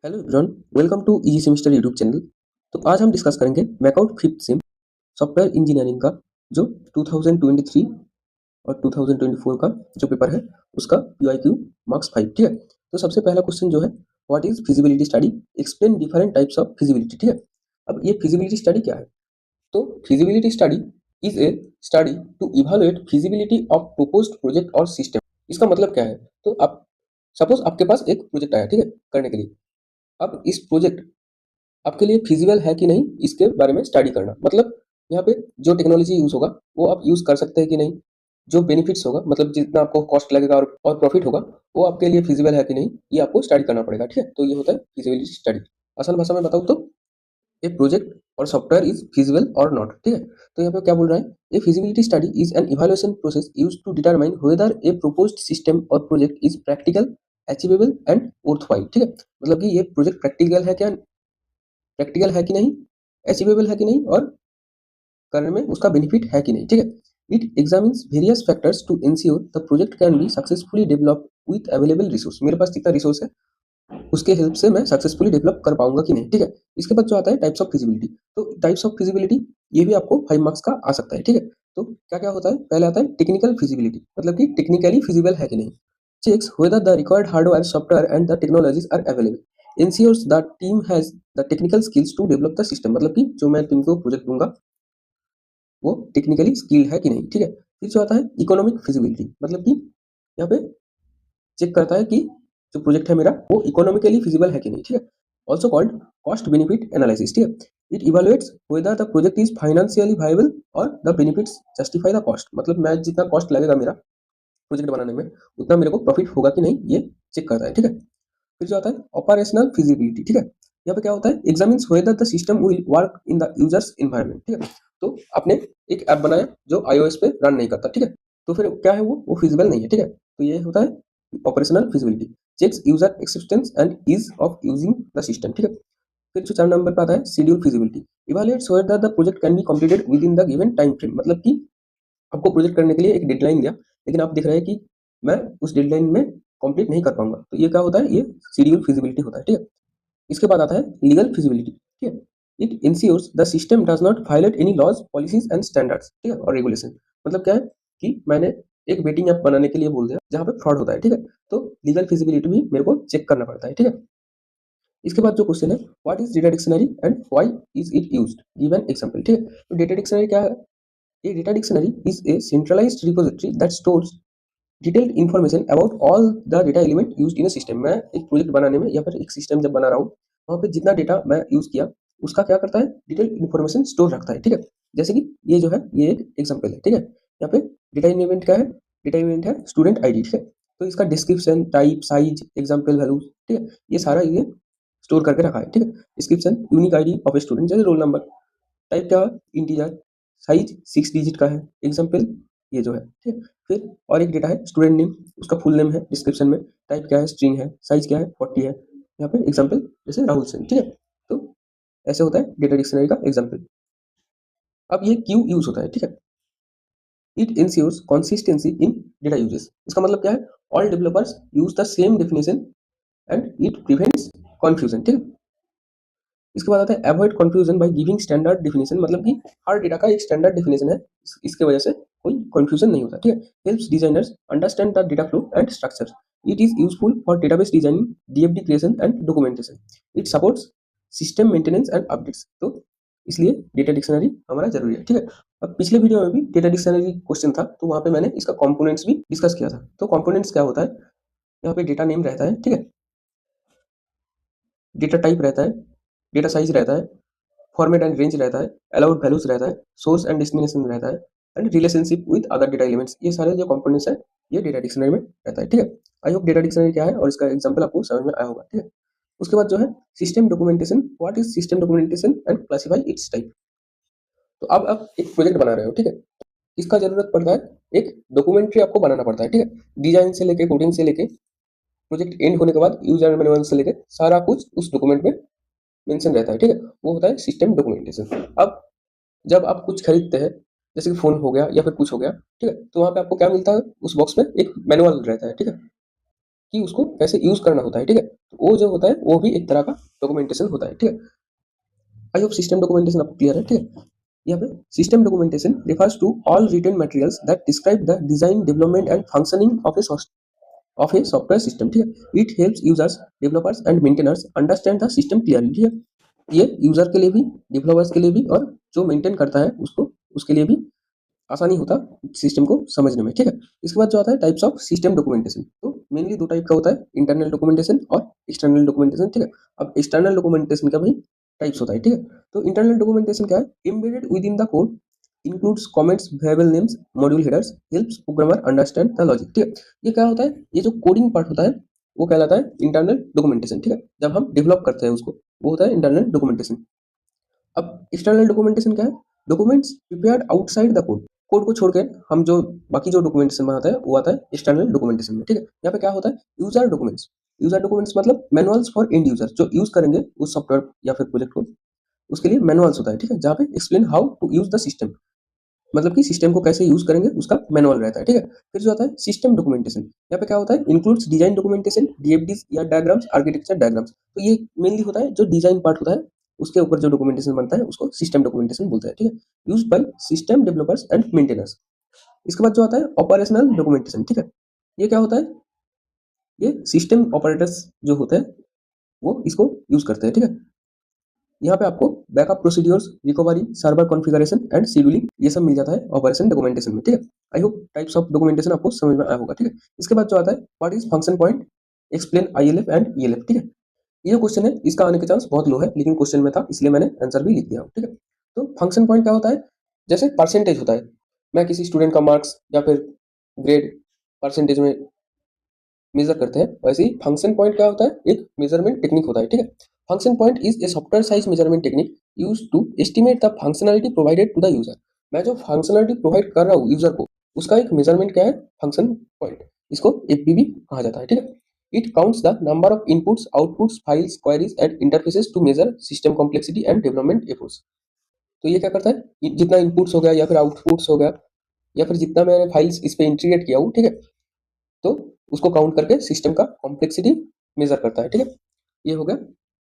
Hello everyone, welcome to easy semester YouTube channel. तो आज हम डिस्कस करेंगे MAKAUT fifth sem software engineering का जो 2023 और 2024 का जो पेपर है उसका पीवाईक्यू मार्क्स 5। ठीक है, तो सबसे पहला क्वेश्चन जो है, what is feasibility study, explain different types of feasibility. ठीक है, अब ये फिजिबिलिटी स्टडी क्या है? तो feasibility study is a study to evaluate feasibility of proposed project और सिस्टम। इसका मतलब क्या है? तो आप सपोज आपके पास एक प्रोजेक्ट आया, ठीक है, करने के लिए। अब इस प्रोजेक्ट आपके लिए फिजिबल है कि नहीं इसके बारे में स्टडी करना, मतलब यहाँ पे जो टेक्नोलॉजी यूज होगा वो आप यूज कर सकते हैं कि नहीं, जो बेनिफिट्स होगा मतलब जितना आपको कॉस्ट लगेगा और प्रॉफिट होगा वो आपके लिए फिजिबल है कि नहीं, ये आपको स्टडी करना पड़ेगा। ठीक है, तो ये होता है फिजिबिलिटी स्टडी। आसान भाषा में बताऊँ तो a project or software is feasible or not. ठीक है, तो यहाँ पे क्या बोल रहा है, a feasibility study is an evaluation process use to determine whether a proposed system or project is practical, achievable and worthwhile. ठीक है, मतलब कि ये प्रोजेक्ट प्रैक्टिकल है कि नहीं, अचीवेबल है कि नहीं और करने में उसका बेनिफिट है कि नहीं। ठीक है, it examines various factors to ensure the project can be successfully develop with available resource. मेरे पास जितना रिसोर्स है उसके हेल्प से मैं सक्सेसफुली डेवलप कर पाऊंगा कि नहीं। ठीक है, इसके बाद जो आता है टाइप्स ऑफ फिजिबिलिटी। तो टाइप्स ऑफ फिजिबिलिटी ये भी आपको 5 मार्क्स का आ सकता है। ठीक है, तो क्या क्या होता है, पहले आता है टेक्निकल फिजिबिलिटी, मतलब कि टेक्निकली फिजिबल है कि नहीं। Checks whether the required hardware, software and the technologies are available. Ensures the team has the technical skills to develop the system। मतलब कि जो मैं टीम को प्रोजेक्ट दूंगा वो टेक्निकली स्किल्ड है कि नहीं। ठीक है, फिर जो आता है इकोनॉमिक फिजिबिलिटी, मतलब कि यहाँ पे चेक करता है कि जो प्रोजेक्ट है मेरा वो इकोनॉमिकली फिजिबल है कि नहीं। ठीक है, also called cost benefit analysis. ठीक है, it evaluates whether the project is financially viable और the benefits justify the cost. मतलब मैं जितना कॉस्ट लगेगा मेरा प्रोजेक्ट बनाने में उतना मेरे को प्रॉफिट होगा कि नहीं ये चेक करता है। ठीक है, फिर जो आता है ऑपरेशनल फिजिबिलिटी। ठीक है, यहाँ पे क्या होता है, examines whether the system will work in the users environment. ठीक है, तो आपने एक ऐप बनाया जो आईओएस पे रन नहीं करता, ठीक है, तो फिर क्या है वो फिजिबल नहीं है। ठीक है, तो ये होता है operational feasibility. Checks user acceptance and ease of using the system. ठीक है, फिर जो 4 नंबर पे आता है schedule feasibility, evaluates whether the project can be completed within the given time frame. मतलब कि आपको प्रोजेक्ट करने के लिए एक डेडलाइन दिया, लेकिन आप देख रहे हैं कि मैं उस डेडलाइन में कंप्लीट नहीं कर पाऊंगा, तो ये क्या होता है, ये शेड्यूल फिजिबिलिटी होता है। ठीक है, इसके बाद आता है लीगल फिजिबिलिटी। ठीक है, it ensures the system does not violate any laws, policies and standards. ठीक है, और रेगुलेशन। मतलब क्या है कि मैंने एक बेटिंग ऐप बनाने के लिए बोल दिया जहाँ पे फ्रॉड होता है। ठीक है, तो लीगल फिजिबिलिटी भी मेरे को चेक करना पड़ता है। ठीक है, इसके बाद जो क्वेश्चन है, what is data dictionary and why is it used, give an example. ठीक है, तो डेटा डिक्शनरी क्या है? A data dictionary is a centralized repository that stores detailed information about all the data element used in a system। मैं एक project बनाने में या फिर एक सिस्टम जब बना रहा हूँ वहाँ पे जितना डेटा मैं यूज किया उसका क्या करता है, डिटेल इन्फॉर्मेशन स्टोर रखता है। ठीक है, जैसे कि ये जो है ये एक एग्जांपल है। ठीक है, यहाँ पे डेटा इवेंट क्या है, डेटा इवेंट है स्टूडेंट आईडी। ठीक है, तो इसका description, type, size, example values, ठीक है, ये सारा ये स्टोर करके रखा है। ठीक है, description unique ID of a student, जैसे रोल नंबर, टाइप क्या है इंटीजर, साइज 6 डिजिट का है, एग्जाम्पल ये जो है। ठीक है, फिर और एक डेटा है स्टूडेंट नेम, उसका फुल नेम है डिस्क्रिप्शन में, टाइप क्या है स्ट्रिंग है, साइज क्या है 40 है, यहाँ पे एग्जाम्पल जैसे राहुल सेन। ठीक है, तो ऐसे होता है डेटा डिक्शनरी का एग्जाम्पल। अब ये क्यों यूज होता है? ठीक है, it ensures consistency in data uses. इसका मतलब क्या है, all developers use the same definition and it prevents confusion. ठीक है, इसके बाद आता है avoid confusion by giving standard definition. मतलब कि हर डेटा का एक स्टैंडर्ड डेफिनेशन है, इसके वजह से कोई कंफ्यूजन नहीं होता। ठीक है, helps designers understand the data flow and structure. It is useful for database designing, DFD creation and documentation. It supports system maintenance and updates. तो इसलिए डेटा डिक्शनरी हमारा जरूरी है। ठीक है, अब पिछले वीडियो में भी डेटा डिक्शनरी क्वेश्चन था तो वहां पे मैंने इसका कंपोनेंट्स भी डिस्कस किया था। तो कंपोनेंट्स क्या होता है, यहाँ पे डेटा नेम रहता है, ठीक है, डेटा टाइप रहता है, डेटा साइज रहता है, फॉर्मेट एंड रेंज रहता है, अलाउड वैल्यूज रहता है, सोर्स एंड डेस्टिनेशन रहता है, and relationship with other data elements. ये सारे जो कंपोनेंट्स है ये डेटा डिक्शनरी में रहता है। ठीक है, आई होप डेटा डिक्शनरी क्या है और इसका एग्जांपल आपको समझ में आया होगा। ठीक है, उसके बाद जो है system documentation, what is system documentation and classify it's type. तो अब आप एक प्रोजेक्ट बना रहे हो, ठीक है, इसका जरूरत पड़ता है एक डॉक्यूमेंट्री आपको बनाना पड़ता है। ठीक है, डिजाइन से लेके कोडिंग से लेके प्रोजेक्ट एंड होने के बाद यूजर मैनुअल से लेके सारा कुछ उस डॉक्यूमेंट में मेंशन रहता है। ठीक है, वो होता है सिस्टम डॉक्यूमेंटेशन। अब जब आप कुछ खरीदते हैं जैसे कि फोन हो गया या फिर कुछ हो गया, ठीक है, तो वहां पे आपको क्या मिलता है, उस बॉक्स में एक मैनुअल रहता है। ठीक है, कि उसको कैसे यूज करना होता है, ठीक है। तो वो जो होता है वो भी एक तरह का डॉक्यूमेंटेशन होता है, ठीक है। आई होप सिस्टम डॉक्यूमेंटेशन आपको क्लियर है, ठीक है। यहाँ पे system documentation refers to all written materials that describe the design, development and functioning of a software system, ठीक है। It helps users, developers and maintainers understand the system clearly, ठीक है। ये यूजर के लिए भी, डेवलपर्स के लिए भी और जो मेंटेन करता है उसको, उसके लिए भी आसानी होता सिस्टम को समझने में, ठीक है। इसके बाद जो आता है टाइप्स ऑफ सिस्टम डॉक्यूमेंटेशन, तो मेनली दो टाइप का होता है, इंटरनल डॉक्यूमेंटेशन और एक्सटर्नल डॉक्यूमेंटेशन, ठीक है। अब एक्सटर्नल डॉक्यूमेंटेशन का भी टाइप्स होता है, ठीक है। तो इंटरनल डॉक्यूमेंटेशन क्या है, embedded with in the code, includes comments, variable names, module headers, helps programmer understand the logic, ठीक है। ये क्या होता है, ये जो कोडिंग पार्ट होता है वो कहलाता है इंटरनल डॉक्यूमेंटेशन, ठीक है। जब हम डेवलप करते हैं उसको, वो होता है इंटरनल डॉक्यूमेंटेशन। अब एक्सटर्नल डॉक्यूमेंटेशन क्या है, documents prepared outside the code, code को छोड़ के हम जो बाकी जो डॉक्यूमेंटेशन बनाते हैं वो आता है एक्सटर्नल डॉक्यूमेंटेशन में, ठीक है। यहाँ पे क्या होता है, यूजर डॉक्यूमेंट्स, यूजर डॉक्यूमेंट्स मतलब मैनुअल्स फॉर एंड यूजर, जो यूज करेंगे उस सॉफ्टवेयर या फिर प्रोजेक्ट को, उसके लिए मैनुअल्स होता है, ठीक है। जहाँ पे explain how to use the system, मतलब कि सिस्टम को कैसे यूज करेंगे उसका मैनुअल रहता है, ठीक है। फिर जो आता है सिस्टम डॉक्यूमेंटेशन, यहाँ पे क्या होता है, इंक्लूड्स डिजाइन डॉक्यूमेंटेशन, डीएफडीज या डायग्राम्स, आर्किटेक्चर डायग्राम्स, तो ये मेनली होता है जो डिजाइन पार्ट होता है उसके ऊपर जो डॉक्यूमेंटेशन बनता है उसको सिस्टम डॉक्यूमेंटेशन बोलते हैं, ठीक है। Use by system developers and maintainers. इसके बाद जो आता है ऑपरेशनल डॉक्यूमेंटेशन, ठीक है। ये क्या होता है, ये सिस्टम ऑपरेटर्स जो होते हैं वो इसको यूज करते हैं, ठीक है। यहाँ पे आपको backup procedures, recovery, server configuration and scheduling ये सब मिल जाता है ऑपरेशन डॉक्यूमेंटेशन में, ठीक है। I hope types of documentation आपको समझ में आया होगा, ठीक है। इसके बाद जो आता है what is function point, explain ILF and ELF, ठीक है। ये क्वेश्चन है, इसका आने के चांस बहुत लो है, लेकिन क्वेश्चन में था इसलिए मैंने आंसर भी लिख दिया, ठीक है। तो फंक्शन पॉइंट क्या होता है, जैसे परसेंटेज होता है, मैं किसी स्टूडेंट का मार्क्स या फिर ग्रेड परसेंटेज में मेजर करते हैं, वैसे ही फंक्शन पॉइंट क्या होता है, एक मेजरमेंट टेक्निक होता है, ठीक है। Function point is a software size measurement technique used to estimate the functionality provided to the user. मैं जो फंक्शनैलिटी प्रोवाइड कर रहा हूँ यूजर को, उसका एक मेजरमेंट क्या है, फंक्शन पॉइंट, इसको एफपीवी कहा जाता है, ठीक है। It counts the number of inputs, outputs, files, queries and interfaces to measure system complexity and development efforts. तो ये क्या करता है, जितना इनपुट्स हो गया या फिर आउटपुट्स हो गया या फिर जितना मैंने फाइल्स इस पे इंटीग्रेट किया हूँ, ठीक है, तो उसको काउंट करके सिस्टम का कॉम्प्लेक्सिटी मेजर करता है, ठीक है। ये हो गया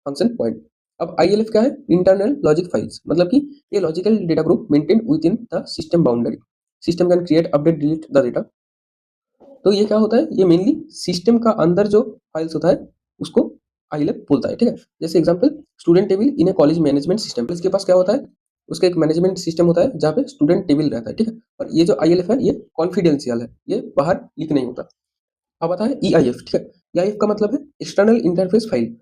फंक्शन पॉइंट। अब आईएलएफ क्या है, इंटरनल लॉजिक फाइल्स, मतलब कि ये logical data group maintain with in the system boundary, system can create, update, delete the data. तो ये क्या होता है, ये मेनली सिस्टम का अंदर जो फाइल्स होता है उसको आईएलएफ बोलता है, ठीक है। जैसे एग्जांपल स्टूडेंट टेबल इन ए कॉलेज मैनेजमेंट सिस्टम, इसके पास क्या होता है, उसका एक मैनेजमेंट सिस्टम होता है जहाँ पे स्टूडेंट टेबल रहता है, ठीक है। और ये जो आईएलएफ है ये कॉन्फिडेंशियल है, ये बाहर लीक नहीं होता। अब आता है ईआईएफ, ठीक है। ईआईएफ का मतलब है एक्सटर्नल इंटरफेस फाइल,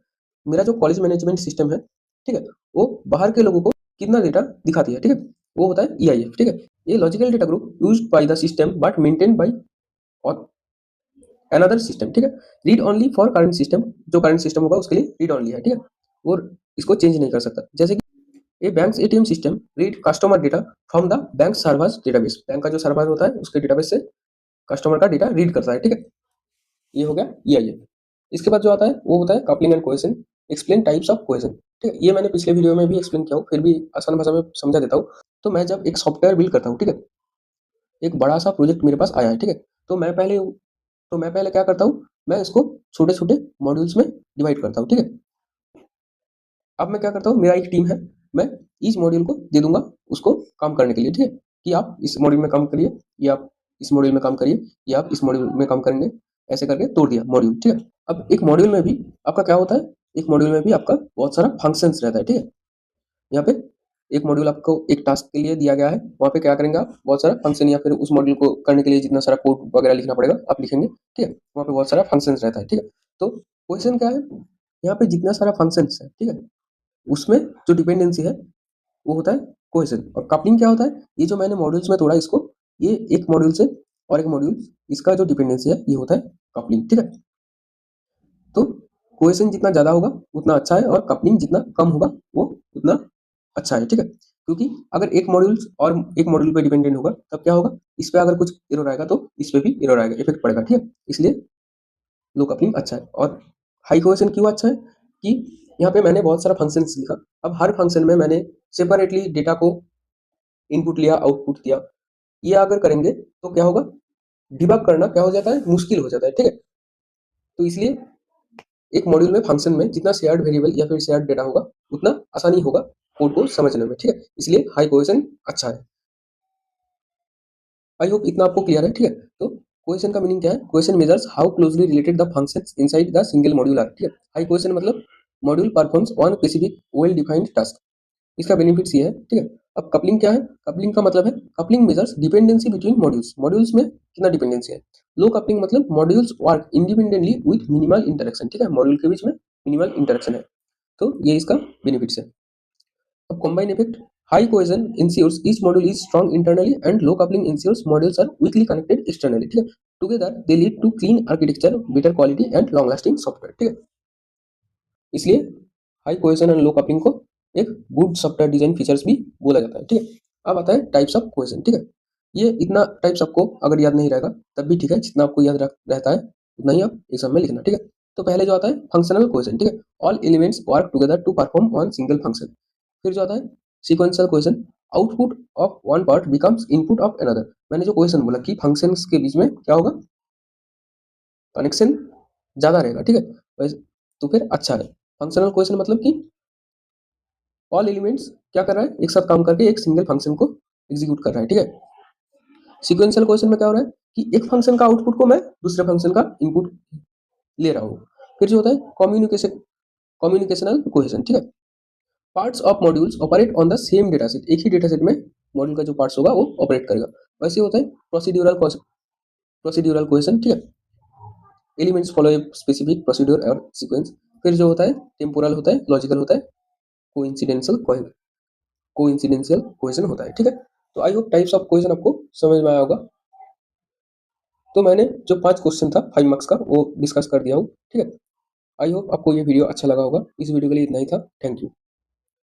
मेरा जो कॉलेज मैनेजमेंट सिस्टम है, ठीक है, वो बाहर के लोगों को कितना डेटा दिखाती है, ठीक है, वो होता है ईआईएफ, ठीक है। ये logical data group used by the system but maintain by और अनदर सिस्टम, ठीक है। Read only for current system, जो करंट सिस्टम होगा उसके लिए रीड ओनली है, ठीक है, और इसको चेंज नहीं कर सकता। जैसे कि a bank's ATM system read customer data from the bank server's database, bank का जो सर्वर होता है उसके डेटाबेस से कस्टमर का डेटा रीड करता है, ठीक है। ये हो गया ईआईएफ। इसके बाद जो आता है वो होता है coupling and cohesion, explain types of cohesion, ठीक है। ये मैंने पिछले वीडियो में भी एक्सप्लेन किया हूँ, फिर भी आसान भाषा में समझा देता हूँ। तो मैं जब एक सॉफ्टवेयर बिल्ड करता हूँ, ठीक है, एक बड़ा सा प्रोजेक्ट मेरे पास आया है, ठीक है, तो मैं पहले क्या करता हूँ, मैं इसको छोटे छोटे मॉड्यूल्स में डिवाइड करता हूँ, ठीक है। अब मैं क्या करता हूँ, मेरा एक टीम है, मैं इस मॉड्यूल को दे दूंगा उसको काम करने के लिए, ठीक है, कि आप इस मॉड्यूल में काम करिए, या आप इस मॉड्यूल में काम करिए, या आप इस मॉड्यूल में काम करेंगे, ऐसे करके तोड़ दिया मॉड्यूल, ठीक है। अब एक मॉड्यूल में भी आपका क्या होता है, एक मॉड्यूल में भी आपका बहुत सारा फंक्शंस रहता है, ठीक है। यहाँ पे एक मॉड्यूल आपको एक टास्क के लिए दिया गया है, वहाँ पे क्या करेंगे आप, बहुत सारा फंक्शन या फिर उस मॉड्यूल को करने के लिए जितना सारा कोड वगैरह लिखना पड़ेगा आप लिखेंगे, ठीक है। वहाँ पे बहुत सारा फंक्शंस रहता है, ठीक है। तो क्वेश्चन क्या है, यहाँ पे जितना सारा फंक्शंस है, ठीक है, उसमें जो डिपेंडेंसी है वो होता है कोहेजन। और कपलिंग क्या होता है, ये जो मैंने मॉड्यूल्स में तोड़ा इसको, ये एक मॉड्यूल से और एक मॉड्यूल, इसका जो डिपेंडेंसी है ये होता है कपलिंग, ठीक है। तो कोहेजन जितना ज्यादा होगा उतना अच्छा है, और कपलिंग जितना कम होगा वो उतना अच्छा है, ठीक है। क्योंकि अगर एक मॉड्यूल और एक मॉड्यूल पे डिपेंडेंट होगा तब क्या होगा, इस पे अगर कुछ एरर आएगा तो इस पे भी एरर आएगा, इफेक्ट पड़ेगा, ठीक है। इसलिए लो कपलिंग अच्छा है। और हाई कोहेजन क्यों अच्छा है, कि यहाँ पे मैंने बहुत सारा फंक्शंस लिखा, अब हर फंक्शन में मैंने सेपरेटली डेटा को इनपुट लिया, आउटपुट दिया, ये अगर करेंगे तो क्या होगा, डिबग करना क्या हो जाता है, मुश्किल हो जाता है, ठीक है। तो इसलिए एक मॉड्यूल में फंक्शन में जितना शेयर्ड वेरिएबल या फिर शेयर्ड डेटा होगा उतना आसानी होगा कोड को समझने में, ठीक है। इसलिए हाई कोहेजन अच्छा है। आई होप इतना आपको क्लियर है, ठीक है। तो कोहेजन का मीनिंग क्या है? Cohesion measures how closely related the functions inside the single module are, ठीक है। हाई कोहेजन मतलब module performs one specific well defined task. इसका बेनिफिट्स ये है, ठीक है। अब कपलिंग क्या है? कपलिंग का मतलब है coupling measures dependency between modules. Modules में कितना डिपेंडेंसी है। लो कपलिंग मतलब modules work independently with minimal interaction, ठीक है। मॉड्यूल के बीच में मिनिमल इंटरेक्शन है, तो ये इसका बेनिफिट्स है। अब combine effect, high cohesion ensures each module is strong internally and low coupling ensures modules are weakly connected externally, ठीक है। Together they lead to clean architecture, better quality and long lasting software, ठीक है। इसलिए high cohesion and low coupling को एक good software design features भी बोला जाता है, ठीक है। अब आता है टाइप्स ऑफ कोहेजन, ठीक है। ये इतना टाइप्स आपको अगर याद नहीं रहेगा तब भी ठीक है, जितना आपको याद रहता है उतना ही आप एग्जाम में लिखना, ठीक है। तो पहले जो आता है फंक्शनल कोहेजन, ठीक है। All elements work together to perform one single function. फिर जो आता है sequential cohesion, output of one part becomes input of another. मैंने जो कोहेजन बोला कि फंक्शंस के बीच में क्या होगा, कनेक्शन ज्यादा रहेगा, ठीक है। तो फिर अच्छा है। फंक्शनल कोहेजन मतलब कि ऑल एलिमेंट्स क्या कर रहा है, एक साथ काम करके एक सिंगल फंक्शन को एग्जीक्यूट कर रहा है, ठीक है। सीक्वेंशियल कोहेजन में क्या हो रहा है कि एक फंक्शन का आउटपुट को मैं दूसरे फंक्शन का इनपुट ले रहा हूँ। फिर जो होता है कम्युनिकेशनल कोहेजन, ठीक है। Parts of modules operate on the same data set. एक ही डेटा सेट में मॉड्यूल का जो पार्ट्स होगा वो ऑपरेट करेगा। वैसे होता है प्रोसीड्यूरल कोहेजन, ठीक है। Elements follow a specific procedure और सीक्वेंस। फिर जो होता है टेम्पोरल होता है, लॉजिकल होता है, कोइंसिडेंशियल कोहेजन होता है, ठीक है। तो I hope types of cohesion आपको समझ में आया होगा। तो मैंने जो 5 क्वेश्चन था 5 मार्क्स का वो डिस्कस कर दिया हूँ, ठीक है। आई होप आपको ये वीडियो अच्छा लगा होगा। इस वीडियो के लिए इतना ही था। Thank you.